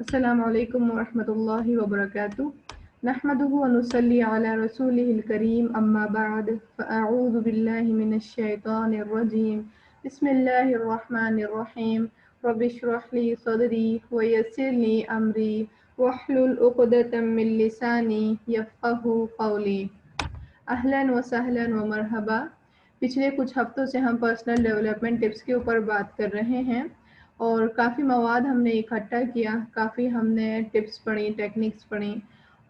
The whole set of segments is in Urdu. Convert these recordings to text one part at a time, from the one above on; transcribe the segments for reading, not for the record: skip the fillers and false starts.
السلام علیکم ورحمۃ اللہ وبرکاتہ نحمده ونصلي على رسوله الكريم اما بعد فاعوذ باللہ من الشیطان الرجیم بسم اللہ الرحمن الرحیم رب اشرح لي صدری ويسر لي امری واحلل عقدۃ من لسانی یفقهوا قولی۔ اہلا وسہلا ومرحبا۔ پچھلے کچھ ہفتوں سے ہم پرسنل ڈیولپمنٹ ٹپس کے اوپر بات کر رہے ہیں اور کافی مواد ہم نے اکٹھا کیا، کافی ہم نے ٹپس پڑھی، ٹیکنیکس پڑھی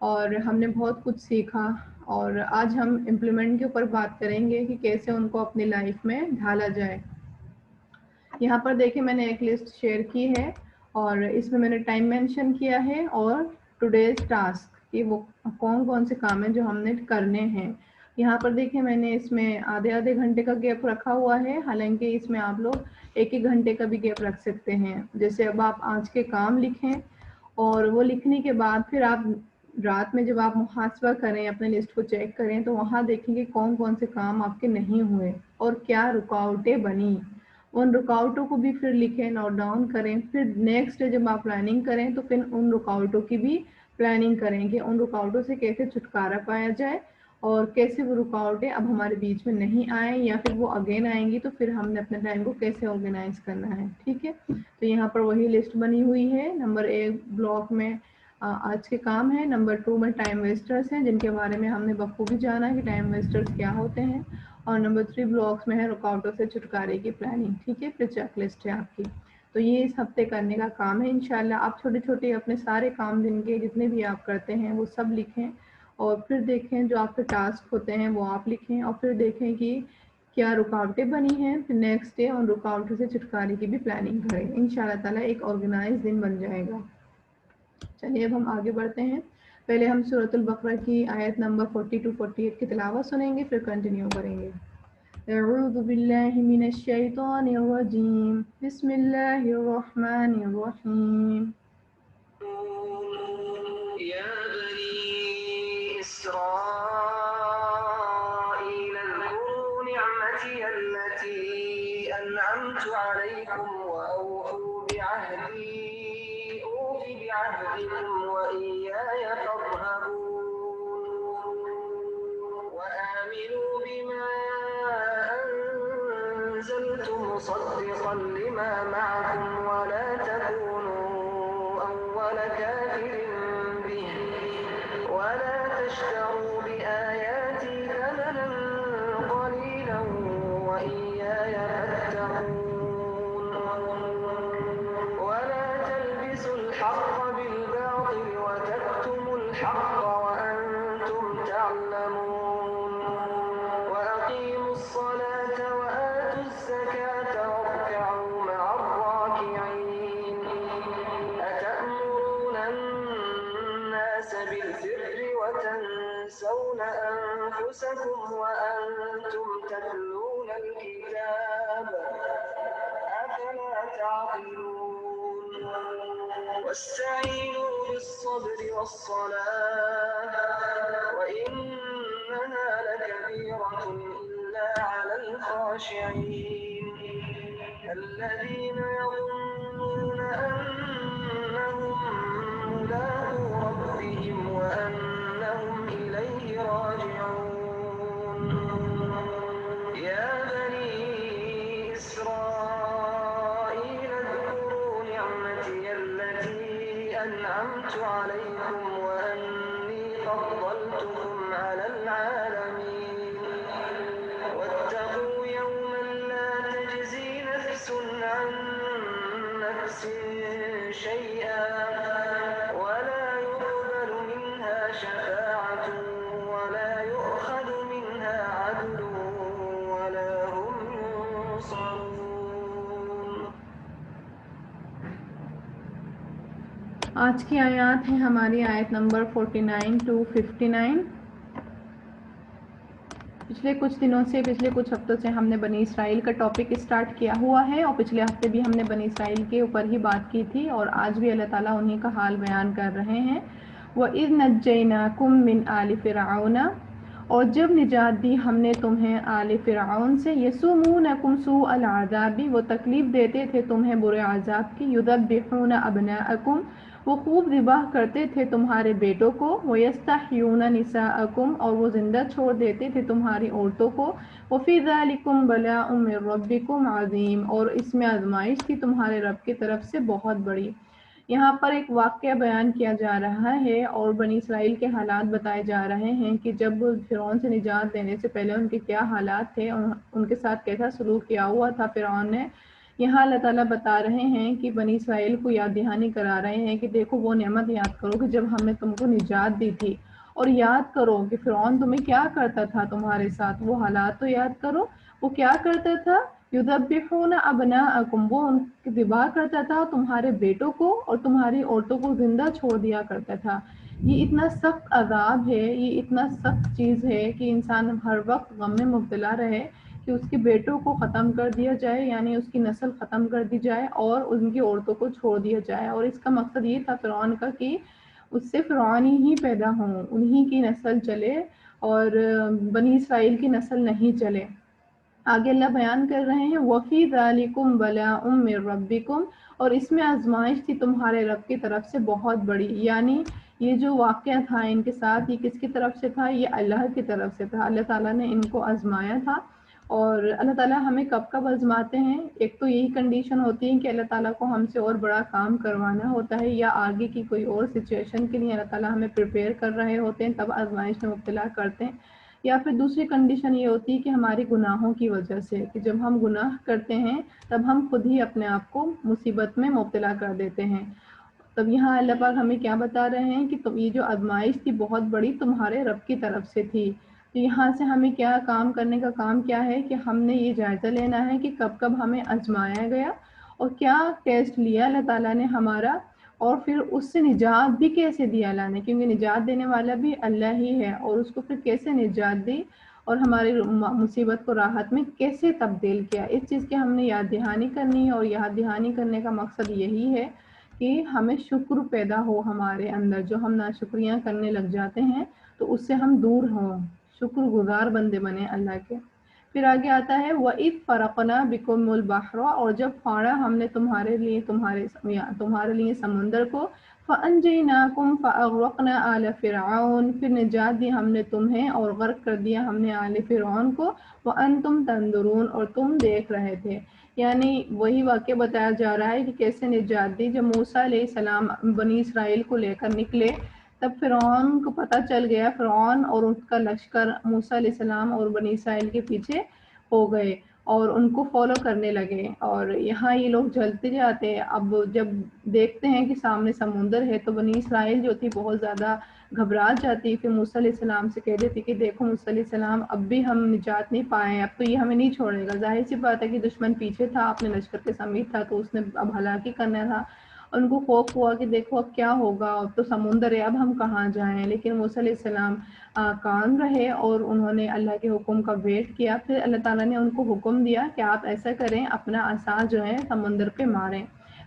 اور ہم نے بہت کچھ سیکھا، اور آج ہم امپلیمنٹ کے اوپر بات کریں گے کہ کیسے ان کو اپنی لائف میں ڈھالا جائے۔ یہاں پر دیکھیں میں نے ایک لسٹ شیئر کی ہے اور اس میں نے ٹائم مینشن کیا ہے اور ٹوڈیز ٹاسک کہ وہ کون کون سے کام ہیں جو ہم نے کرنے ہیں۔ یہاں پر دیکھیں میں نے اس میں آدھے گھنٹے کا گیپ رکھا ہوا ہے، حالانکہ اس میں آپ لوگ ایک گھنٹے کا بھی گیپ رکھ سکتے ہیں۔ جیسے اب آپ آج کے کام لکھیں اور وہ لکھنے کے بعد پھر آپ رات میں جب آپ محاسبہ کریں، اپنے لسٹ کو چیک کریں تو وہاں دیکھیں کہ کون کون سے کام آپ کے نہیں ہوئے اور کیا رکاوٹیں بنی، ان رکاوٹوں کو بھی پھر لکھیں، نوٹ ڈاؤن کریں۔ پھر نیکسٹ ڈے جب آپ پلاننگ کریں تو پھر ان رکاوٹوں کی بھی پلاننگ کریں کہ ان رکاوٹوں سے کیسے چھٹکارا پایا جائے اور کیسے وہ رکاوٹیں اب ہمارے بیچ میں نہیں آئیں، یا پھر وہ اگین آئیں گی تو پھر ہم نے اپنے ٹائم کو کیسے آرگنائز کرنا ہے۔ ٹھیک ہے، تو یہاں پر وہی لسٹ بنی ہوئی ہے۔ نمبر 1 بلاک میں آج کے کام ہے، نمبر 2 میں ٹائم ویسٹرز ہیں جن کے بارے میں ہم نے بخوبی جانا ہے کہ ٹائم ویسٹرز کیا ہوتے ہیں، اور نمبر 3 بلاکس میں ہے رکاوٹوں سے چھٹکارے کی پلاننگ۔ ٹھیک ہے، پھر چیک لسٹ ہے آپ کی۔ تو یہ اس ہفتے کرنے کا کام ہے انشاءاللہ۔ آپ چھوٹے چھوٹے اپنے سارے کام دن کے جتنے بھی آپ کرتے ہیں وہ سب لکھیں اور پھر دیکھیں جو آپ کے ٹاسک ہوتے ہیں وہ آپ لکھیں اور پھر دیکھیں کہ کیا رکاوٹیں بنی ہیں، پھر نیکسٹ ڈے ان رکاوٹوں سے چھٹکارے کی بھی پلاننگ کریں۔ انشاءاللہ تعالیٰ ایک آرگنائز دن بن جائے گا۔ چلیے اب ہم آگے بڑھتے ہیں۔ پہلے ہم سورۃ البقرہ کی آیت نمبر 42-48 کی تلاوت سنیں گے، پھر کنٹینیو کریں گے۔ اعوذ باللہ من الشیطان الرجیم، بسم اللہ الرحمن الرحیم۔ یا بنی اسرائیل اذکروا نعمتی التي انعمت علیکم واوفوا بعہدی اوف بعہدکم وإیای فارہبون وآمنوا بما انزلت مصدقا لما معکم ولا تکونوا اول کافر به ولا تشتروا بآیاتی ثمنا قلیلا وإیای فاتقون ولا تلبسوا الحق بالباطل وتكتموا الحق وأنتم تعلمون وأقيموا الصلاة وآتوا الزكاة واركعوا مع الراكعين أتأمرون الناس بالبر وتنسون أنفسكم وأنتم تتلون الكتاب أفلا تعقلون واستعينوا بالصبر والصلاة وإنها لكبيرة إلا على الخاشعين الذين يظنون أنهم ملاقو ربهم وأنهم إليه راجعون يا بني إسرائيل اذكروا نعمتي التي أنعمت عليكم وأني فضلتكم على العالمين واتقوا يوما لا تجزي نفس عن نفس شيئا ولا يقبل منها شفاعة ولا يؤخذ منها عدل ولا هم ينصرون۔ آج کی آیات ہیں ہماری آیت نمبر 49-59۔ پچھلے کچھ دنوں سے، پچھلے کچھ ہفتوں سے ہم نے بنی اسرائیل کا ٹاپک اسٹارٹ کیا ہوا ہے، اور پچھلے ہفتے بھی ہم نے بنی اسرائیل کے اوپر ہی بات کی تھی، اور آج بھی اللہ تعالیٰ انہی کا حال بیان کر رہے ہیں۔ وَإِذْ نَجَّيْنَاكُمْ مِنْ آلِ فِرْعَوْنَ، اور جب نجات دی ہم نے تمہیں آل فرعون سے، یسومونکم سوء العذاب، وہ تکلیف دیتے تھے تمہیں برے عذاب کی، یذبحون ابناءکم، وہ خوب ذبح کرتے تھے تمہارے بیٹوں کو، ویستحیون نساءکم، اور وہ زندہ چھوڑ دیتے تھے تمہاری عورتوں کو، وفی ذلکم بلاء من ربکم عظیم، اور اس میں آزمائش تھی تمہارے رب کی طرف سے بہت بڑی۔ یہاں پر ایک واقعہ بیان کیا جا رہا ہے اور بنی اسرائیل کے حالات بتائے جا رہے ہیں کہ جب فرعون سے نجات دینے سے پہلے ان کے کیا حالات تھے، ان کے ساتھ کیسا سلوک کیا ہوا تھا فرعون نے۔ یہاں اللہ تعالیٰ بتا رہے ہیں کہ بنی اسرائیل کو یاد دہانی کرا رہے ہیں کہ دیکھو وہ نعمت یاد کرو کہ جب ہم نے تم کو نجات دی تھی، اور یاد کرو کہ فرعون تمہیں کیا کرتا تھا تمہارے ساتھ، وہ حالات تو یاد کرو۔ وہ کیا کرتا تھا؟ یذبحون ابناءکم، وہ ان کی ذبح کرتا تھا تمہارے بیٹوں کو اور تمہاری عورتوں کو زندہ چھوڑ دیا کرتا تھا۔ یہ اتنا سخت عذاب ہے، یہ اتنا سخت چیز ہے کہ انسان ہر وقت غم میں مبتلا رہے کہ اس کے بیٹوں کو ختم کر دیا جائے، یعنی اس کی نسل ختم کر دی جائے اور ان کی عورتوں کو چھوڑ دیا جائے۔ اور اس کا مقصد یہ تھا فرعون کا کہ اس سے فرعونی ہی پیدا ہوں، انہی کی نسل چلے اور بنی اسرائیل کی نسل نہیں چلے۔ آگے اللہ بیان کر رہے ہیں وَفِي ذَلِكُمْ بَلَاءٌ مِّن رَبِّكُمْ، اور اس میں آزمائش تھی تمہارے رب کی طرف سے بہت بڑی، یعنی یہ جو واقعہ تھا ان کے ساتھ، یہ کس کی طرف سے تھا؟ یہ اللہ کی طرف سے تھا۔ اللہ تعالیٰ نے ان کو آزمایا تھا، اور اللہ تعالیٰ ہمیں کب کب آزماتے ہیں؟ ایک تو یہی کنڈیشن ہوتی ہے کہ اللہ تعالیٰ کو ہم سے اور بڑا کام کروانا ہوتا ہے، یا آگے کی کوئی اور سچویشن کے لیے اللہ تعالیٰ ہمیں پریپیئر کر رہے ہوتے ہیں، تب آزمائش میں مبتلا کرتے ہیں۔ یا پھر دوسری کنڈیشن یہ ہوتی ہے کہ ہماری گناہوں کی وجہ سے، کہ جب ہم گناہ کرتے ہیں تب ہم خود ہی اپنے آپ کو مصیبت میں مبتلا کر دیتے ہیں۔ تب یہاں اللہ پاک ہمیں کیا بتا رہے ہیں کہ یہ جو آزمائش تھی بہت بڑی تمہارے رب کی طرف سے تھی۔ تو یہاں سے ہمیں کیا کام کرنے کا کام کیا ہے کہ ہم نے یہ جائزہ لینا ہے کہ کب کب ہمیں آزمایا گیا اور کیا ٹیسٹ لیا اللہ تعالیٰ نے ہمارا، اور پھر اس سے نجات بھی کیسے دیا اللہ نے، کیونکہ نجات دینے والا بھی اللہ ہی ہے، اور اس کو پھر کیسے نجات دی اور ہماری مصیبت کو راحت میں کیسے تبدیل کیا، اس چیز کی ہم نے یاد دہانی کرنی ہے۔ اور یاد دہانی کرنے کا مقصد یہی ہے کہ ہمیں شکر پیدا ہو ہمارے اندر، جو ہم ناشکریاں کرنے لگ جاتے ہیں تو اس سے ہم دور ہوں، شکر گزار بندے بنے اللہ کے۔ پھر آگے آتا ہے وَإِذْ فَرَقْنَا بِكُمُ الْبَحْرَ، اور جب پھاڑا ہم نے تمہارے لیے سمندر کو، فَأَنْجَيْنَاكُمْ فَأَغْرَقْنَا آلَ فِرْعَوْنَ، پھر نجات دی ہم نے تمہیں اور غرق کر دیا ہم نے آل فرعون کو، وَأَنْتُمْ تَنْظُرُونَ، اور تم دیکھ رہے تھے۔ یعنی وہی واقعہ بتایا جا رہا ہے کہ کیسے نجات دی۔ جب موسیٰ علیہ السلام بنی اسرائیل کو لے کر نکلے تب فرعون کو پتہ چل گیا، فرعون اور اس کا لشکر موسیٰ علیہ السلام اور بنی اسرائیل کے پیچھے ہو گئے اور ان کو فالو کرنے لگے، اور یہاں یہ لوگ جلتے جاتے۔ اب جب دیکھتے ہیں کہ سامنے سمندر ہے تو بنی اسرائیل جو تھی بہت زیادہ گھبرا جاتی، پھر موسیٰ علیہ السلام سے کہہ دیتی کہ دیکھو موسیٰ علیہ السلام اب بھی ہم نجات نہیں پائے، اب تو یہ ہمیں نہیں چھوڑے گا۔ ظاہر سی بات ہے کہ دشمن پیچھے تھا، اپنے لشکر کے سمیت تھا، تو اس نے اب ہلاکی کرنا تھا۔ ان کو خوف ہوا کہ دیکھو اب کیا ہوگا، اب تو سمندر ہے، اب ہم کہاں جائیں۔ لیکن موسیٰ علیہ السلام کام رہے اور انہوں نے اللہ کے حکم کا ویٹ کیا۔ پھر اللہ تعالیٰ نے ان کو حکم دیا کہ آپ ایسا کریں، اپنا عصا جو ہے سمندر پہ ماریں۔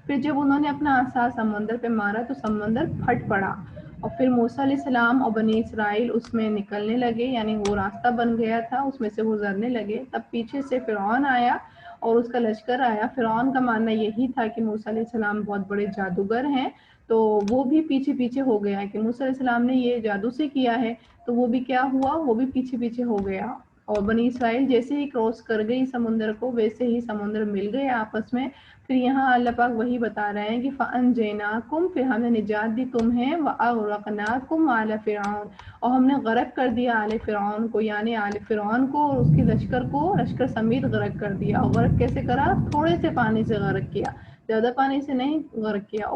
پھر جب انہوں نے اپنا عصا سمندر پہ مارا تو سمندر پھٹ پڑا، اور پھر موسیٰ علیہ السلام اور بنی اسرائیل اس میں نکلنے لگے، یعنی وہ راستہ بن گیا تھا، اس میں سے گزرنے لگے۔ تب پیچھے سے فرعون آیا اور اس کا لشکر آیا۔ فرعون کا ماننا یہی تھا کہ موسیٰ علیہ السلام بہت بڑے جادوگر ہیں، تو وہ بھی پیچھے پیچھے ہو گیا کہ موسیٰ علیہ السلام نے یہ جادو سے کیا ہے، تو وہ بھی کیا ہوا، وہ بھی پیچھے پیچھے ہو گیا۔ اور بنی اسرائیل جیسے ہی کراس کر گئی سمندر کو، ویسے ہی سمندر مل گئے آپس میں۔ پھر یہاں اللہ پاک وہی بتا رہے ہیں کہ فَأَنْجَيْنَاكُمْ، پھر ہم نے نجات دی تمہیں، وَأَغْرَقْنَاكُمْ آلَ فِرْعَوْنَ، اور ہم نے غرق کر دیا آل فرعون کو، یعنی آل فرعون کو اور اس کے لشکر کو لشکر سمیت غرق کر دیا۔ اور غرق کیسے کرا؟ تھوڑے سے پانی سے غرق کیا، زیادہ پانی سے نہیں غرق کیا۔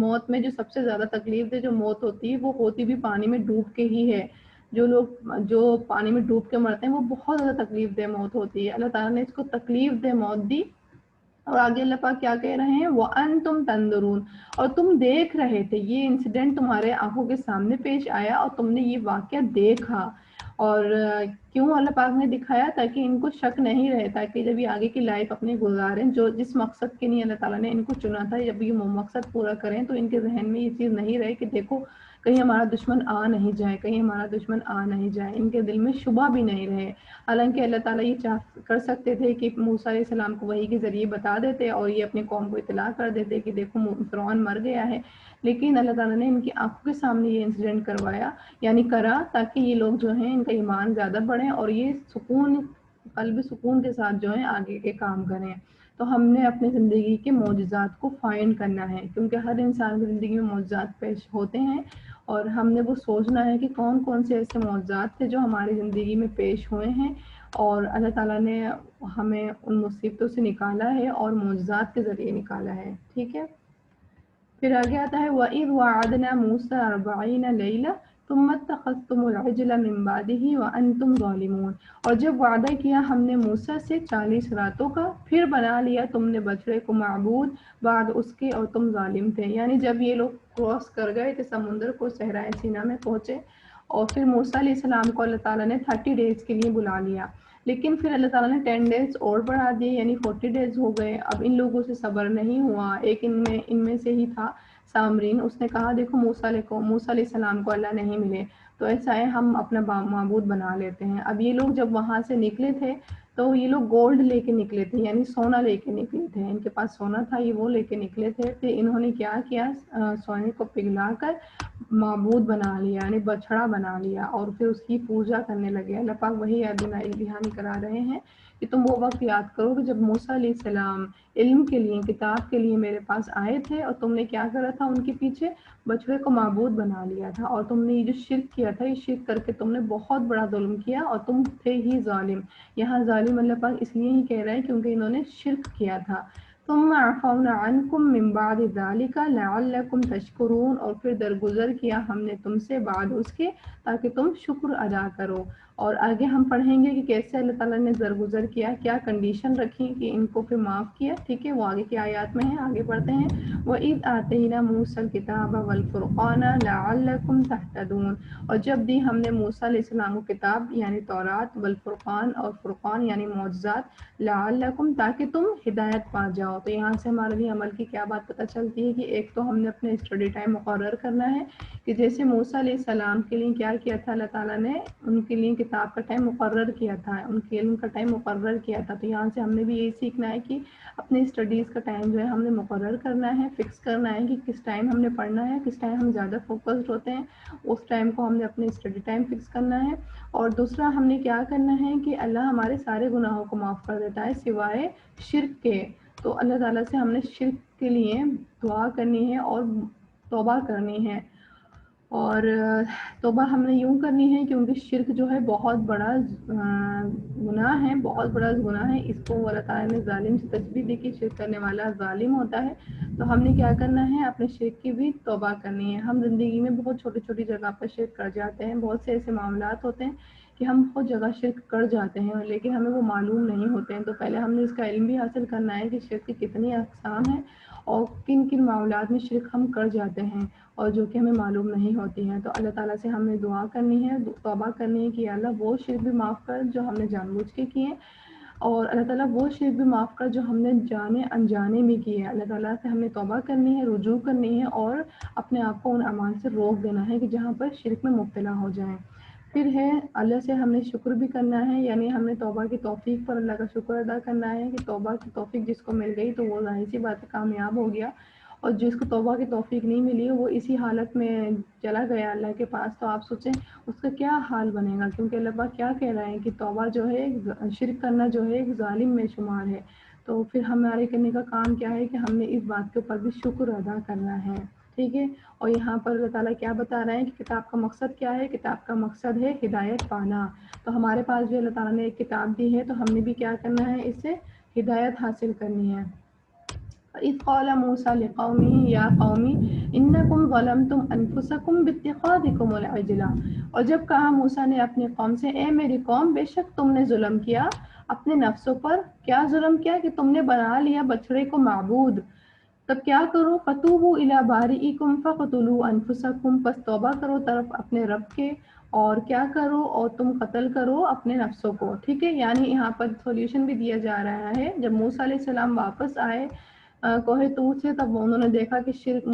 موت میں جو سب سے زیادہ تکلیف دہ جو موت ہوتی ہے وہ ہوتی بھی پانی میں ڈوب کے ہی ہے۔ جو لوگ جو پانی میں ڈوب کے مرتے ہیں وہ بہت زیادہ تکلیف دہ موت ہوتی ہے۔ اللہ تعالیٰ نے اس کو تکلیف دہ موت دی۔ اور آگے اللہ پاک کیا کہہ رہے ہیں وَأَنْتُمْ تَنْظُرُونَ، اور تم دیکھ رہے تھے، یہ انسیڈنٹ تمہارے آنکھوں کے سامنے پیش آیا اور تم نے یہ واقعہ دیکھا۔ اور کیوں اللہ پاک نے دکھایا؟ تاکہ ان کو شک نہیں رہے، تاکہ جب یہ آگے کی لائف اپنے گزاریں، جو جس مقصد کے لیے اللہ تعالیٰ نے ان کو چنا تھا، جب یہ مقصد پورا کریں تو ان کے ذہن میں یہ چیز نہیں رہے کہ دیکھو کہیں ہمارا دشمن آ نہیں جائے، کہیں ہمارا دشمن آ نہیں جائے، ان کے دل میں شبہ بھی نہیں رہے۔ حالانکہ اللہ تعالیٰ یہ کر سکتے تھے کہ موسیٰ علیہ السلام کو وحی کے ذریعے بتا دیتے اور یہ اپنی قوم کو اطلاع کر دیتے کہ دیکھو فرعون مر گیا ہے، لیکن اللہ تعالیٰ نے ان کی آنکھوں کے سامنے یہ انسیڈنٹ کروایا، یعنی کرا، تاکہ یہ لوگ جو ہیں ان کا ایمان زیادہ بڑھیں اور یہ قلب سکون کے ساتھ جو ہے آگے کے کام کریں۔ تو ہم نے اپنی زندگی کے معجزات کو فائنڈ کرنا ہے، کیونکہ ہر انسان کی زندگی میں معجزات پیش ہوتے ہیں، اور ہم نے وہ سوچنا ہے کہ کون کون سے ایسے معجزات تھے جو ہماری زندگی میں پیش ہوئے ہیں اور اللہ تعالیٰ نے ہمیں ان مصیبتوں سے نکالا ہے اور معجزات کے ذریعے نکالا ہے۔ ٹھیک ہے، پھر آگے آتا ہے وَإِذْ وَعَدْنَا مُوسَىٰ 40 لَيْلَةً ثُمَّ اتَّخَذْتُمُ الْعِجْلَ مِن بَعْدِهِ وَأَنْتُمْ ظَالِمُونَ، اور جب وعدہ کیا ہم نے موسیٰ سے 40 راتوں کا، پھر بنا لیا تم نے بچڑے کو معبود بعد اس کے اور تم ظالم تھے۔ یعنی جب یہ لوگ کراس کر گئے تھے سمندر کو، صحرائے سینا میں پہنچے، اور پھر موسیٰ علیہ السلام کو اللہ تعالیٰ نے 30 ڈیز کے لیے بلا لیا، لیکن پھر اللہ تعالیٰ نے 10 ڈیز اور بڑھا دیے، یعنی 40 ڈیز ہو گئے۔ اب ان لوگوں سے صبر نہیں ہوا، ایک ان میں سے ہی تھا سامرین، اس نے کہا دیکھو موسیٰ علیہ السلام کو اللہ نہیں ملے تو ایسا ہے ہم اپنا معبود بنا لیتے ہیں۔ اب یہ لوگ جب وہاں سے نکلے تھے تو یہ لوگ گولڈ لے کے نکلے تھے، یعنی سونا لے کے نکلے تھے، ان کے پاس سونا تھا، یہ وہ لے کے نکلے تھے۔ پھر انہوں نے کیا کیا، سونے کو پگھلا کر معبود بنا لیا، یعنی بچڑا بنا لیا، اور پھر اس کی پوجا کرنے لگے۔ اللہ پاک وہی یاد دہانی کرا رہے ہیں کہ تم وہ وقت یاد کرو کہ جب موسیٰ علیہ السلام علم کے لیے، کتاب کے لیے میرے پاس آئے تھے، اور تم نے کیا کرا تھا، ان کے پیچھے بچڑے کو معبود بنا لیا تھا، اور تم نے یہ جو شرک کیا تھا، یہ شرک کر کے تم نے بہت بڑا ظلم کیا، اور تم تھے ہی ظالم۔ یہاں ظالم اللہ پاک اس لیے ہی کہہ رہا ہے کیونکہ انہوں نے شرک کیا تھا۔ ثم عفونا عنکم من بعد ذلک لعلکم تشکرون، اور پھر درگزر کیا ہم نے تم سے بعد اس کے تاکہ تم شکر ادا کرو۔ اور آگے ہم پڑھیں گے کہ کیسے اللہ تعالیٰ نے درگزر کیا، کیا کنڈیشن رکھی کہ ان کو پھر معاف کیا۔ ٹھیک ہے، وہ آگے کی آیات میں ہیں، آگے پڑھتے ہیں۔ وَإِذْ آتَيْنَا مُوسَى الْكِتَابَ وَالْفُرْقَانَ لَعَلَّكُمْ تَهْتَدُونَ، اور جب دی ہم نے موسیٰ علیہ السلام کو کتاب یعنی تورات، والفرقان اور فرقان یعنی معجزات، لعلکم تاکہ تم ہدایت پا جاؤ۔ تو یہاں سے ہمارے لیے عمل کی کیا بات پتہ چلتی ہے کہ ایک تو ہم نے اپنے اسٹڈی ٹائم مقرر کرنا ہے، کہ جیسے موسیٰ علیہ السلام کے لیے کیا تھا اللہ تعالیٰ نے، ان کے لیے کتاب کا ٹائم مقرر کیا تھا، ان کے علم کا ٹائم مقرر کیا تھا۔ تو یہاں سے ہم نے بھی یہی سیکھنا ہے کہ اپنے اسٹڈیز کا ٹائم جو ہے ہم نے مقرر کرنا ہے، فکس کرنا ہے کہ کس ٹائم ہم نے پڑھنا ہے، کس ٹائم ہم زیادہ فوکسڈ ہوتے ہیں، اس ٹائم کو ہم نے اپنے اسٹڈی ٹائم فکس کرنا ہے۔ اور دوسرا ہم نے کیا کرنا ہے کہ اللہ ہمارے سارے گناہوں کو معاف کر دیتا ہے سوائے شرک کے۔ تو اللہ تعالیٰ سے ہم نے شرک کے لیے دعا کرنی ہے اور توبہ کرنی ہے، اور توبہ ہم نے یوں کرنی ہے کیونکہ شرک جو ہے بہت بڑا گناہ ہے، بہت بڑا گناہ ہے، اس کو اللہ تعالیٰ نے ظالم سے تشبیہ دی کہ شرک کرنے والا ظالم ہوتا ہے۔ تو ہم نے کیا کرنا ہے، اپنے شرک کی بھی توبہ کرنی ہے۔ ہم زندگی میں بہت چھوٹی چھوٹی جگہ پر شرک کر جاتے ہیں، بہت سے ایسے معاملات ہوتے ہیں کہ ہم بہت جگہ شرک کر جاتے ہیں لیکن ہمیں وہ معلوم نہیں ہوتے ہیں۔ تو پہلے ہم نے اس کا علم بھی حاصل کرنا ہے کہ شرک کی کتنی اقسام ہیں اور کن کن معاملات میں شرک ہم کر جاتے ہیں اور جو کہ ہمیں معلوم نہیں ہوتی ہیں۔ تو اللہ تعالیٰ سے ہم نے دعا کرنی ہے، توبہ کرنی ہے کہ اللہ وہ شرک بھی معاف کر جو ہم نے جان بوجھ کے کیے، اور اللہ تعالیٰ وہ شرک بھی معاف کر جو ہم نے جانے انجانے میں کی ہے۔ اللہ تعالیٰ سے ہم نے توبہ کرنی ہے، رجوع کرنی ہے، اور اپنے آپ کو ان اعمال سے روک دینا ہے کہ جہاں پر شرک میں مبتلا ہو جائیں۔ پھر ہے اللہ سے ہم نے شکر بھی کرنا ہے، یعنی ہم نے توبہ کی توفیق پر اللہ کا شکر ادا کرنا ہے کہ توبہ کی توفیق جس کو مل گئی تو وہ ظاہر سی بات کامیاب ہو گیا، اور جس کو توبہ کی توفیق نہیں ملی وہ اسی حالت میں چلا گیا اللہ کے پاس، تو آپ سوچیں اس کا کیا حال بنے گا، کیونکہ اللہ پاک کیا کہہ رہے ہیں کہ توبہ جو ہے، شرک کرنا جو ہے ایک ظالم میں شمار ہے۔ تو پھر ہمارے کرنے کا کام کیا ہے کہ ہم نے اس بات کے اوپر بھی شکر ادا کرنا ہے۔ ٹھیک ہے، اور یہاں پر اللہ تعالیٰ کیا بتا رہے ہیں کہ کتاب کا مقصد کیا ہے، کتاب کا مقصد ہے ہدایت پانا۔ تو ہمارے پاس جو اللہ تعالیٰ نے ایک کتاب دی ہے تو ہم نے بھی کیا کرنا ہے، اس سے ہدایت حاصل کرنی ہے۔ اذ قال موسیٰ لقومہ یا قوم انکم ظلمتم انفسکم باتخاذکم العجل، اور جب کہا موسیٰ نے اپنی قوم سے، اے میری قوم بے شک تم نے ظلم کیا اپنے نفسوں پر۔ کیا ظلم کیا کہ تم نے بنا لیا بچڑے کو معبود، تب کیا کرو، فتوبوا الی بارئکم فقتلوا انفسکم، پس توبہ کرو طرف اپنے رب کے اور کیا کرو، اور تم قتل کرو اپنے نفسوں کو. ٹھیک ہے، یعنی یہاں پر سولوشن بھی دیا جا رہا ہے. جب موسیٰ علیہ السلام واپس آئے کوہ طور سے، تب انہوں نے دیکھا کہ شرک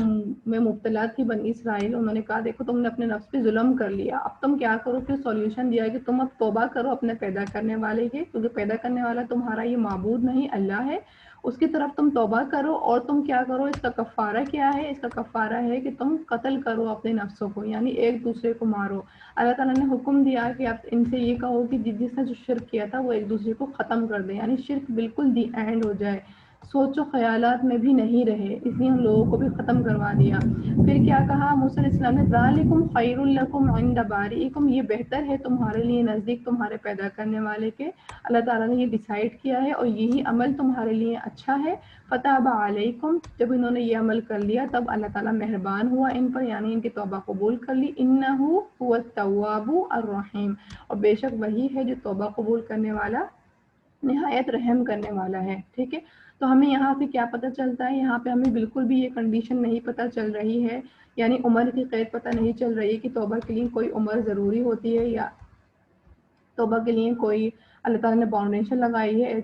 میں مبتلا تھی بنی اسرائیل. انہوں نے کہا دیکھو تم نے اپنے نفس پہ ظلم کر لیا، اب تم کیا کرو. پھر سولوشن دیا کہ تم اب توبہ کرو اپنے پیدا کرنے والے کے، کیونکہ پیدا کرنے والا تمہارا یہ معبود نہیں اللہ ہے، اس کی طرف تم توبہ کرو. اور تم کیا کرو، اس کا کفارہ کیا ہے، اس کا کفارہ ہے کہ تم قتل کرو اپنے نفسوں کو، یعنی ایک دوسرے کو مارو. اللہ تعالیٰ نے حکم دیا کہ آپ ان سے یہ کہو کہ جس نے جو شرک کیا تھا وہ ایک دوسرے کو ختم کر دے، یعنی شرک بالکل دی اینڈ ہو جائے، سوچ و خیالات میں بھی نہیں رہے. اس لیے ہم لوگوں کو بھی ختم کروا دیا. پھر کیا کہا موسیٰ علیہ السلام نے، ذالکم خیر لکم عند بارئکم، یہ بہتر ہے تمہارے لیے نزدیک تمہارے پیدا کرنے والے کے. اللہ تعالیٰ نے یہ ڈیسائیڈ کیا ہے اور یہی عمل تمہارے لیے اچھا ہے. فتاب علیکم، جب انہوں نے یہ عمل کر لیا تب اللہ تعالیٰ مہربان ہوا ان پر، یعنی ان کی توبہ قبول کر لی. انہ هو التواب الرحیم، اور بے شک وہی ہے جو توبہ قبول کرنے والا، نہایت رحم کرنے والا ہے. ٹھیک ہے، تو ہمیں یہاں سے کیا پتہ چلتا ہے، یہاں پہ ہمیں بالکل بھی یہ کنڈیشن نہیں پتہ چل رہی ہے، یعنی عمر کی قید پتہ نہیں چل رہی ہے کہ توبہ کے لیے کوئی عمر ضروری ہوتی ہے یا توبہ کے لیے کوئی اللہ تعالیٰ نے باؤنڈیشن لگائی ہے.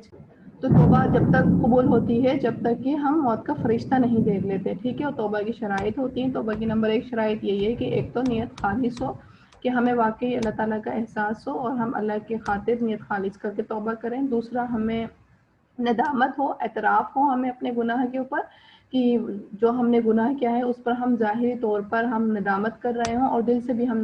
تو توبہ جب تک قبول ہوتی ہے جب تک کہ ہم موت کا فرشتہ نہیں دیکھ لیتے. ٹھیک ہے، اور توبہ کی شرائط ہوتی ہیں. توبہ کی نمبر 1 شرائط یہی ہے کہ ایک تو نیت خالص ہو، کہ ہمیں واقعی اللہ تعالیٰ کا احساس ہو اور ہم اللہ کے خاطر نیت خالص کر کے توبہ کریں. دوسرا، ہمیں ندامت ہو، اعتراف ہو ہمیں اپنے گناہ کے اوپر، کہ جو ہم نے گناہ کیا ہے اس پر ہم ظاہری طور پر ہم ندامت کر رہے ہوں اور دل سے بھی ہم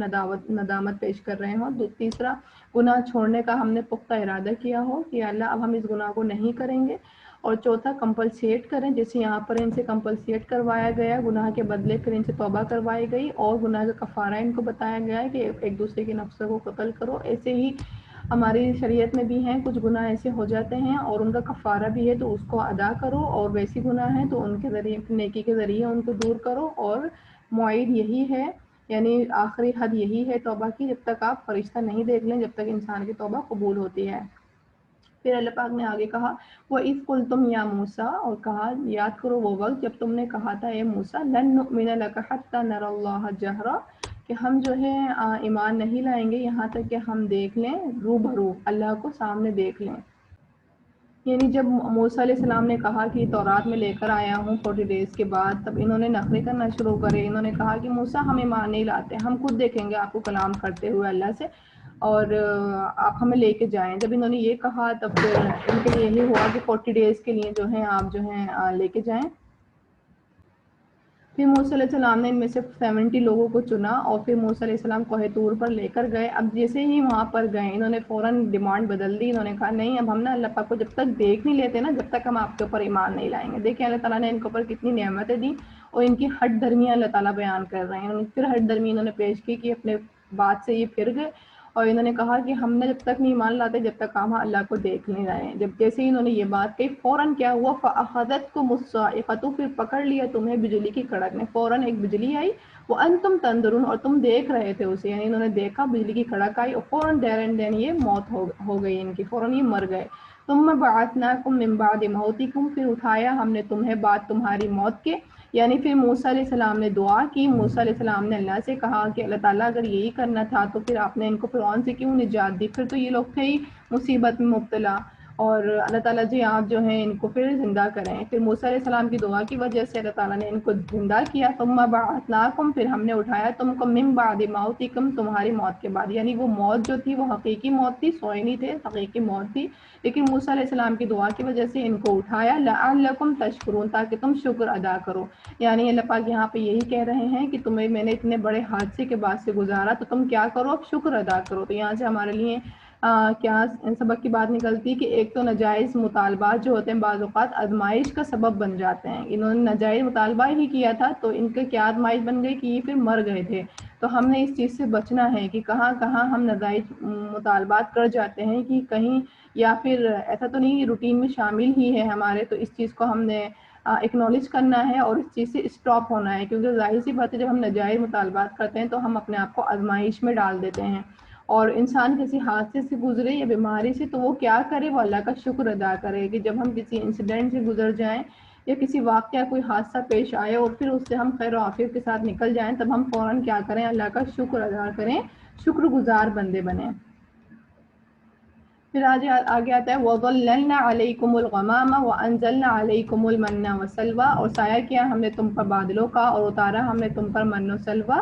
ندامت پیش کر رہے ہوں. تیسرا، گناہ چھوڑنے کا ہم نے پختہ ارادہ کیا ہو کہ اللہ اب ہم اس گناہ کو نہیں کریں گے. اور چوتھا، کمپلسیٹ کریں، جیسے یہاں پر ان سے کمپلسیٹ کروایا گیا، گناہ کے بدلے پھر ان سے توبہ کروائی گئی اور گناہ کا کفارہ ان کو بتایا گیا ہے کہ ایک دوسرے کے نفسوں کو قتل کرو. ایسے ہی ہماری شریعت میں بھی ہیں کچھ گناہ ایسے ہو جاتے ہیں اور ان کا کفارہ بھی ہے تو اس کو ادا کرو، اور ویسی گناہ ہیں تو ان کے ذریعے نیکی کے ذریعے ان کو دور کرو. اور معید یہی ہے، یعنی آخری حد یہی ہے توبہ کی، جب تک آپ فرشتہ نہیں دیکھ لیں جب تک انسان کی توبہ قبول ہوتی ہے. پھر اللہ پاک نے آگے کہا، وَإِذْ قُلْتُمْ يَا مُوسَىٰ، اور کہا یاد کرو وہ وقت جب تم نے کہا تھا اے موسیٰ، لَن نُؤْمِنَ لَكَ حَتَّىٰ نَرَى اللَّهَ جَهْرًا، کہ ہم جو ہے ایمان نہیں لائیں گے یہاں تک کہ ہم دیکھ لیں روبرو، اللہ کو سامنے دیکھ لیں. یعنی جب موسیٰ علیہ السلام نے کہا کہ تورات میں لے کر آیا ہوں 40 ڈیز کے بعد، تب انہوں نے نخرے کرنا شروع کرے. انہوں نے کہا کہ موسیٰ ہم ایمان نہیں لاتے، ہم خود دیکھیں گے آپ کو کلام کرتے ہوئے اللہ سے، اور آپ ہمیں لے کے جائیں. جب انہوں نے یہ کہا تب پھر ان کے لیے یہی ہوا کہ 40 ڈیز کے لیے جو ہیں آپ جو ہیں لے کے جائیں. پھر موسیٰ علیہ السلام نے ان میں سے 70 لوگوں کو چنا اور پھر موسیٰ علیہ السلام کوہ طور پر لے کر گئے. اب جیسے ہی وہاں پر گئے انہوں نے فوراً ڈیمانڈ بدل دی. انہوں نے کہا نہیں، اب ہم نا اللہ پاک کو جب تک دیکھ نہیں لیتے نا جب تک ہم آپ کے اوپر ایمان نہیں لائیں گے. دیکھیں اللہ تعالیٰ نے ان کے اوپر کتنی نعمتیں دی اور ان کی ہٹ درمیاں اللہ تعالیٰ بیان کر رہے ہیں. پھر ہٹ درمی انہوں نے پیش کی کہ اپنے بات سے یہ پھر گئے اور انہوں نے کہا کہ ہم نے جب تک نہیں ایمان لاتے جب تک ہم اللہ کو دیکھ نہیں رہے. جب جیسے ہی انہوں نے یہ بات کہی فوراً کیا ہوا، فَأَخَذَتْكُمُ الصَّاعِقَةُ، پھر پکڑ لیا تمہیں بجلی کی کڑک نے. فوراً ایک بجلی آئی، وَأَنْتُمْ تَنْظُرُونَ، اور تم دیکھ رہے تھے اسے، یعنی انہوں نے دیکھا بجلی کی کڑک آئی اور فوراً دیر اینڈ دین یہ موت ہو گئی ان کی، فوراً یہ مر گئے. ثُمَّ بَعَثْنَاكُم مِّن بَعْدِ مَوْتِكُمْ، پھر اٹھایا ہم نے تمہیں بعد تمہاری موت کے. یعنی پھر موسیٰ علیہ السلام نے دعا کی، موسیٰ علیہ السلام نے اللہ سے کہا کہ اللہ تعالیٰ اگر یہی کرنا تھا تو پھر آپ نے ان کو فرعون سے کیوں نجات دی، پھر تو یہ لوگ تھے ہی مصیبت میں مبتلا، اور اللہ تعالیٰ جی آپ جو ہیں ان کو پھر زندہ کریں. پھر موسیٰ علیہ السلام کی دعا کی وجہ سے اللہ تعالیٰ نے ان کو زندہ کیا. ثم بعثناکم، پھر ہم نے اٹھایا تم کو من بعد موتکم، تمہاری موت کے بعد. یعنی وہ موت جو تھی وہ حقیقی موت تھی، سوئے نہیں تھے، حقیقی موت تھی، لیکن موسیٰ علیہ السلام کی دعا کی وجہ سے ان کو اٹھایا. لعلکم تشکرون، تاکہ تم شکر ادا کرو. یعنی اللہ پاک یہاں پہ یہی کہہ رہے ہیں کہ تمہیں میں نے اتنے بڑے حادثے کے بعد سے گزارا تو تم کیا کرو، اب شکر ادا کرو. تو یہاں سے ہمارے لیے کیا سبق کی بات نکلتی کہ ایک تو ناجائز مطالبات جو ہوتے ہیں بعض اوقات آزمائش کا سبب بن جاتے ہیں. انہوں نے ناجائز مطالبہ ہی کیا تھا تو ان کے کیا آزمائش بن گئی کہ یہ پھر مر گئے تھے. تو ہم نے اس چیز سے بچنا ہے کہ کہاں کہاں ہم ناجائز مطالبات کر جاتے ہیں، کہ کہیں یا پھر ایسا تو نہیں روٹین میں شامل ہی ہے ہمارے، تو اس چیز کو ہم نے اکنالج کرنا ہے اور اس چیز سے اسٹاپ ہونا ہے. کیونکہ ظاہر سی بات ہے جب ہم ناجائز مطالبات کرتے ہیں تو ہم اپنے آپ کو آزمائش میں ڈال دیتے ہیں. اور انسان کسی حادثے سے گزرے یا بیماری سے تو وہ کیا کرے، وہ اللہ کا شکر ادا کرے. کہ جب ہم کسی انسیڈنٹ سے گزر جائیں یا کسی واقعہ کوئی حادثہ پیش آئے اور پھر اس سے ہم خیر و عافیت کے ساتھ نکل جائیں، تب ہم فوراً کیا کریں؟ اللہ کا شکر ادا کریں، شکر گزار بندے بنیں۔ پھر آگے آتا ہے وَظَلَّلْنَا عَلَيْكُمُ الْغَمَامَ وَأَنزَلْنَا عَلَيْكُمُ الْمَنَّ وَالسَّلْوَىٰ، اور سایہ کیا ہم نے تم پر بادلوں کا اور اتارا ہم نے تم پر من و سلوہ۔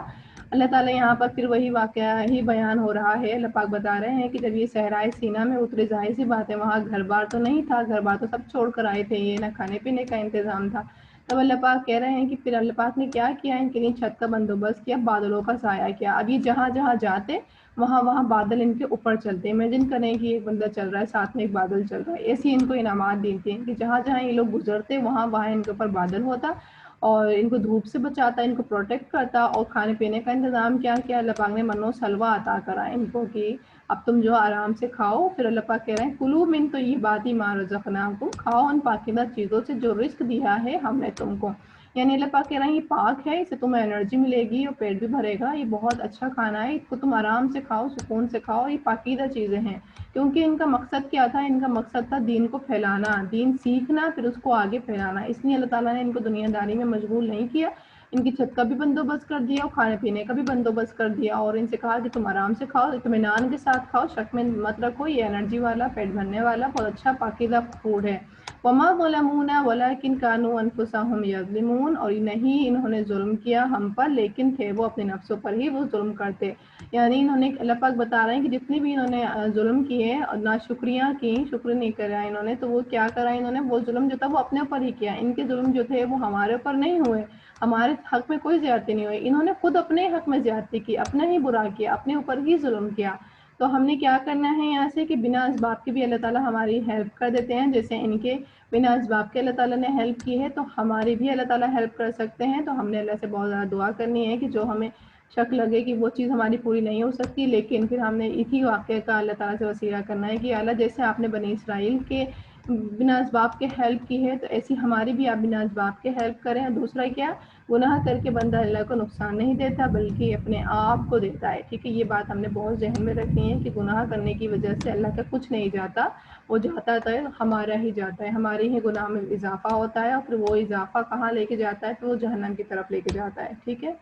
اللہ تعالیٰ یہاں پر پھر وہی واقعہ ہی بیان ہو رہا ہے۔ اللہ پاک بتا رہے ہیں کہ جب یہ صحرائے سینا میں اترے، ظاہر سی بات ہے وہاں گھر بار تو نہیں تھا، گھر بار تو سب چھوڑ کر آئے تھے، یہ نہ کھانے پینے کا انتظام تھا۔ تب اللہ پاک کہہ رہے ہیں کہ پھر اللہ پاک نے کیا کیا؟ ان کے لیے چھت کا بندوبست کیا، بادلوں کا سایہ کیا۔ اب یہ جہاں جہاں جاتے وہاں بادل ان کے اوپر چلتے۔ امیجن کریں کہ ایک بندہ چل رہا ہے، ساتھ میں ایک بادل چل رہا ہے، ایسی ان کو انعامات دیتے ہیں کہ جہاں جہاں یہ لوگ گزرتے وہاں ان کے اوپر بادل ہوتا اور ان کو دھوپ سے بچاتا، ان کو پروٹیکٹ کرتا، اور کھانے پینے کا انتظام کیا کیا؟ اللہ پاک نے من و سلوہ عطا کرا ان کو کہ اب تم جو آرام سے کھاؤ۔ پھر اللہ پاک کہہ رہے ہیں کلوا من طیبات ما رزقناکم، کھاؤ ان پاکیزہ چیزوں سے جو رزق دیا ہے ہم نے تم کو۔ یعنی اللہ پاک کہہ رہے ہیں یہ پاک ہے، اس سے تمہیں انرجی ملے گی اور پیٹ بھی بھرے گا، یہ بہت اچھا کھانا ہے، اس کو تم آرام سے کھاؤ، سکون سے کھاؤ، یہ پاکیزہ چیزیں ہیں۔ کیونکہ ان کا مقصد کیا تھا؟ ان کا مقصد تھا دین کو پھیلانا، دین سیکھنا، پھر اس کو آگے پھیلانا۔ اس لیے اللہ تعالیٰ نے ان کو دنیا داری میں مشغول نہیں کیا، ان کی چھت کا بھی بندوبست کر دیا اور کھانے پینے کا بھی بندوبست کر دیا، اور ان سے کہا کہ تم آرام سے کھاؤ، اطمینان کے ساتھ کھاؤ، شک میں مت رکھو، یہ انرجی والا، پیٹ بھرنے والا بہت اچھا پاکیزہ فوڈ ہے۔ وما ظلمونا ولكن كانوا انفسهم يظلمون، اور نہیں انہوں نے ظلم کیا ہم پر، لیکن تھے وہ اپنے نفسوں پر ہی وہ ظلم کرتے۔ یعنی انہوں نے، اللہ پاک بتا رہے ہیں کہ جتنی بھی انہوں نے ظلم کیے اور ناشکریاں کی، شکر نہیں کرا انہوں نے، تو وہ کیا کرا انہوں نے؟ وہ ظلم جو تھا وہ اپنے اوپر ہی کیا۔ ان کے ظلم جو تھے وہ ہمارے اوپر نہیں ہوئے، ہمارے حق میں کوئی زیادتی نہیں ہوئی، انہوں نے خود اپنے حق میں زیادتی کی، اپنا ہی برا کیا، اپنے اوپر ہی ظلم کیا۔ تو ہم نے کیا کرنا ہے یہاں سے کہ بنا اسباب کے بھی اللہ تعالیٰ ہماری ہیلپ کر دیتے ہیں، جیسے ان کے بنا اسباب کے اللہ تعالیٰ نے ہیلپ کی ہے تو ہماری بھی اللہ تعالیٰ ہیلپ کر سکتے ہیں۔ تو ہم نے اللہ سے بہت زیادہ دعا کرنی ہے کہ جو ہمیں شک لگے کہ وہ چیز ہماری پوری نہیں ہو سکتی، لیکن پھر ہم نے اسی واقعے کا اللہ تعالیٰ سے وسیلہ کرنا ہے کہ اللہ جیسے آپ نے بنی اسرائیل کے بنا اسباب کے ہیلپ کی ہے تو ایسی ہماری بھی آپ بنا اسباب کے ہیلپ کریں۔ دوسرا کیا؟ گناہ کر کے بندہ اللہ کو نقصان نہیں دیتا بلکہ اپنے آپ کو دیتا ہے، ٹھیک ہے؟ یہ بات ہم نے بہت ذہن میں رکھنی ہے کہ گناہ کرنے کی وجہ سے اللہ کا کچھ نہیں جاتا، وہ جاتا تو ہمارا ہی جاتا ہے، ہمارے ہی گناہ میں اضافہ ہوتا ہے، اور پھر وہ اضافہ کہاں لے کے جاتا ہے؟ پھر وہ جہنم کی طرف لے کے جاتا ہے، ٹھیک ہے؟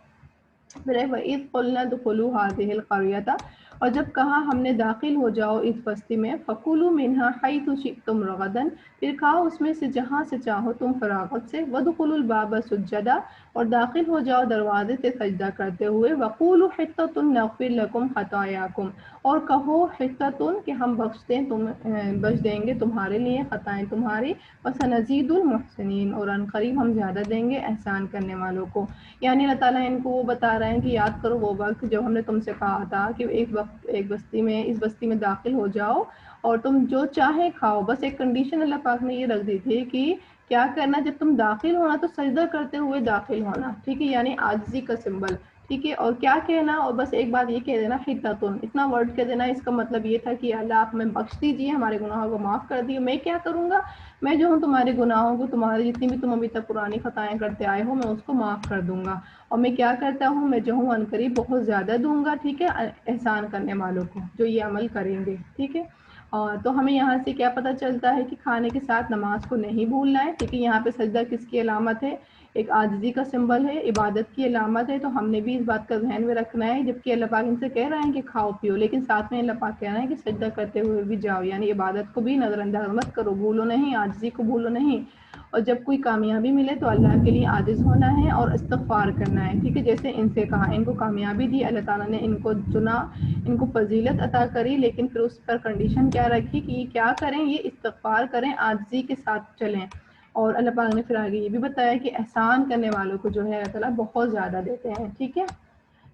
پھر وَإِذْ قُلْنَا ادْخُلُوا هَٰذِهِ الْقَرْيَةَ، اور جب کہا ہم نے داخل ہو جاؤ اس بستی میں، فَكُلُوا مِنْهَا حَيْثُ شِئْتُمْ رَغَدًا، پھر کھاؤ اس میں سے جہاں سے چاہو تم فراغت سے، وَادْخُلُوا الْبَابَ سُجَّدًا، اور داخل ہو جاؤ دروازے سے سجدہ کرتے ہوئے، وَقُولُوا حِطَّةٌ نَغْفِرْ لَكُمْ خَطَايَاكُمْ، اور کہو حِطَّةٌ کہ ہم بخش دیں گے تمہارے لیے خطائیں تمہاری، وَسَنَزِيدُ الْمُحْسِنِينَ، اور ان قریب ہم زیادہ دیں گے احسان کرنے والوں کو۔ یعنی اللہ تعالیٰ ان کو وہ بتا رہے ہیں کہ یاد کرو وہ وقت جب ہم نے تم سے کہا تھا کہ ایک بستی میں، اس بستی میں داخل ہو جاؤ اور تم جو چاہے کھاؤ، بس ایک کنڈیشن اللہ پاک نے یہ رکھ دی تھی کہ کیا کرنا؟ جب تم داخل ہونا تو سجدہ کرتے ہوئے داخل ہونا، ٹھیک ہے؟ یعنی عاجزی کا سمبل، ٹھیک ہے؟ اور کیا کہنا؟ اور بس ایک بات یہ کہہ دینا حِطَّةٌ، اتنا ورڈ کہہ دینا، اس کا مطلب یہ تھا کہ اللہ آپ ہمیں بخش دیجیے، ہمارے گناہوں کو معاف کر دیے۔ میں کیا کروں گا؟ میں جو ہوں تمہارے گناہوں کو، تمہاری جتنی بھی تم ابھی تک پرانی خطائیں کرتے آئے ہو، میں اس کو معاف کر دوں گا، اور میں کیا کرتا ہوں؟ میں جو ہوں عنقریب بہت زیادہ دوں گا، ٹھیک ہے؟ احسان کرنے والوں کو جو یہ عمل کریں گے، ٹھیک ہے؟ اور تو ہمیں یہاں سے کیا پتہ چلتا ہے کہ کھانے کے ساتھ نماز کو نہیں بھولنا ہے، ٹھیک ہے؟ یہاں پہ سجدہ کس کی علامت ہے؟ ایک عاجزی کا سمبل ہے، عبادت کی علامت ہے، تو ہم نے بھی اس بات کا ذہن میں رکھنا ہے، جبکہ اللہ پاک ان سے کہہ رہے ہیں کہ کھاؤ پیو، لیکن ساتھ میں اللہ پاک کہہ رہے ہیں کہ سجدہ کرتے ہوئے بھی جاؤ، یعنی عبادت کو بھی نظر انداز مت کرو، بھولو نہیں، عاجزی کو بھولو نہیں۔ اور جب کوئی کامیابی ملے تو اللہ کے لیے عاجز ہونا ہے اور استغفار کرنا ہے، ٹھیک ہے؟ جیسے ان سے کہا، ان کو کامیابی دی اللہ تعالیٰ نے، ان کو چنا، ان کو فضیلت عطا کری، لیکن پھر اس پر کنڈیشن کیا رکھی کہ یہ کیا کریں؟ یہ استغفار کریں، عاجزی کے ساتھ چلیں۔ اور اللہ پاک نے پھر آگے یہ بھی بتایا کہ احسان کرنے والوں کو جو ہے اللہ تعالیٰ بہت زیادہ دیتے ہیں، ٹھیک ہے؟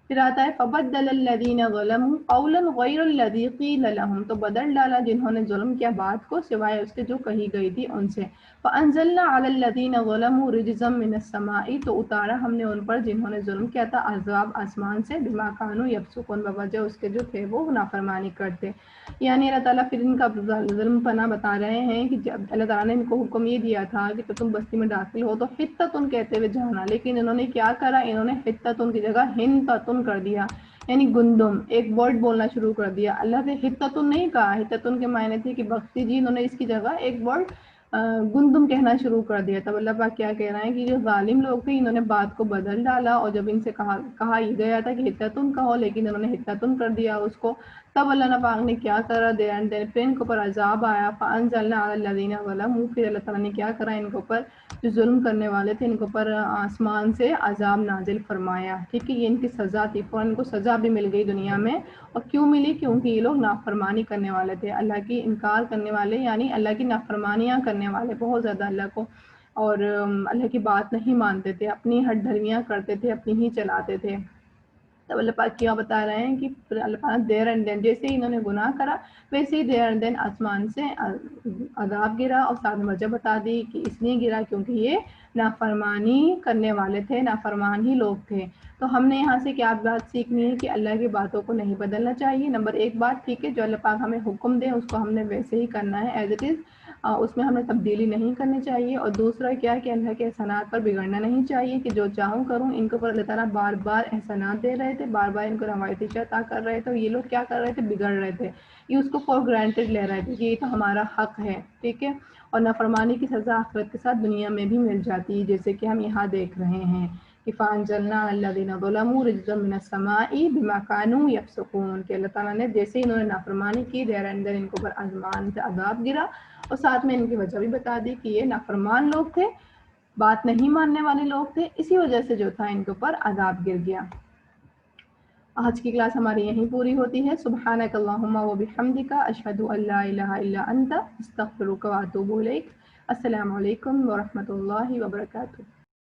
پھر آتا ہے فَبَدَّلَ الَّذِينَ ظَلَمُوا قَوْلًا غَيْرَ الَّذِي قِيلَ لَهُمْ، تو بدل ڈالا جنہوں نے ظلم کیا بات کو سوائے اس کے جو کہی گئی تھی ان سے۔ فَأَنزَلْنَا عَلَى الَّذِينَ ظَلَمُوا رِجْزًا مِّنَ السَّمَاءِ، تو اتارا ہم نے ان پر جنہوں نے ظلم کیا تھا عذاب آسمان سے، بِمَا كَانُوا يَفْسُقُونَ، بوجہ اس کے جو تھے وہ نافرمانی کرتے۔ یعنی اللہ تعالیٰ پھر ان کا ظلم پنا بتا رہے ہیں کہ جب اللہ تعالیٰ نے ان کو حکم یہ دیا تھا کہ تم بستی میں داخل ہو تو حِطَّةٌ کہتے ہوئے جانا، لیکن انہوں نے کیا کرا؟ انہوں نے حِطَّةٌ کی جگہ حِنطَةٌ کر دیا، یعنی گندم، ایک ورڈ بولنا شروع کر دیا۔ اللہ نے حِطَّةٌ نہیں کہا، حِطَّةٌ کے معنی تھے کہ بخش دیجیے، انہوں نے اس کی جگہ ایک ورڈ گندم کہنا شروع کر دیا. تب اللہ پاک کیا کہہ رہے ہیں کہ جو ظالم لوگ تھے انہوں نے بات کو بدل ڈالا, اور جب ان سے کہا یہ گیا تھا کہ حتتن کہو, لیکن انہوں نے حتتن کر دیا اس کو. تب اللہ پاک نے کیا کرا, پھر ان کے اوپر عذاب آیا. فانزلنا علی الذین ظلموا, پھر اللہ تعالیٰ نے کیا کرا, ان کے اوپر جو ظلم کرنے والے تھے ان کے اوپر آسمان سے عذاب نازل فرمایا. ٹھیک ہے, یہ ان کی سزا تھی, فوراً ان کو سزا بھی مل گئی دنیا میں. اور کیوں ملی؟ کیونکہ یہ لوگ نافرمانی کرنے والے تھے, اللہ کی انکار کرنے والے, یعنی اللہ کی نافرمانیاں کرنے والے بہت زیادہ اللہ کو, اور اللہ کی بات نہیں مانتے تھے, اپنی ہٹ دھرمیاں کرتے تھے, اپنی ہی چلاتے تھے. تب اللہ پاک کیا بتا رہے ہیں کہ پھر اللہ پاک دیر اینڈ دین, جیسے ہی انہوں نے گناہ کرا ویسے ہی دیر اینڈ دین آسمان سے عذاب گرا, اور ساتھ میں وجہ بتا دی کہ اس لیے گرا کیونکہ یہ نافرمانی کرنے والے تھے, نافرمان ہی لوگ تھے. تو ہم نے یہاں سے کیا بات سیکھنی ہے کہ اللہ کی باتوں کو نہیں بدلنا چاہیے. نمبر ایک بات, ٹھیک ہے, جو اللہ پاک ہمیں حکم دے اس کو ہم نے ویسے ہی کرنا ہے ایز اٹ از, اس میں ہمیں تبدیلی نہیں کرنی چاہیے. اور دوسرا کیا کہ اللہ کے احسانات پر بگڑنا نہیں چاہیے, کہ جو چاہوں کروں. ان کے اوپر اللہ تعالیٰ بار بار احسانات دے رہے تھے, بار بار ان کو روایتی عطا کر رہے تھے, یہ لوگ کیا کر رہے تھے, بگڑ رہے تھے, یہ اس کو فور گرانٹیڈ لے رہے تھے کہ یہ تو ہمارا حق ہے. ٹھیک ہے, اور نافرمانی کی سزا آخرت کے ساتھ دنیا میں بھی مل جاتی ہے, جیسے کہ ہم یہاں دیکھ رہے ہیں کہ فانزلنا علی الذین ظلموا رجزا من السماء بما كانوا یفسقون, کہ اللہ تعالیٰ نے جیسے انہوں نے نافرمانی کی دیر اندر ان کو پر آسمان سے عذاب گرا, اور ساتھ میں ان کی وجہ بھی بتا دی کہ یہ نافرمان لوگ تھے, بات نہیں ماننے والے لوگ تھے, اسی وجہ سے جو تھا ان کے اوپر عذاب گر گیا. آج کی کلاس ہماری یہیں پوری ہوتی ہے. سبحانک اللہم و بحمدک, اشہد ان لا الہ الا انت, استغفرک و اتوب الیک. السلام علیکم ورحمۃ اللہ وبرکاتہ.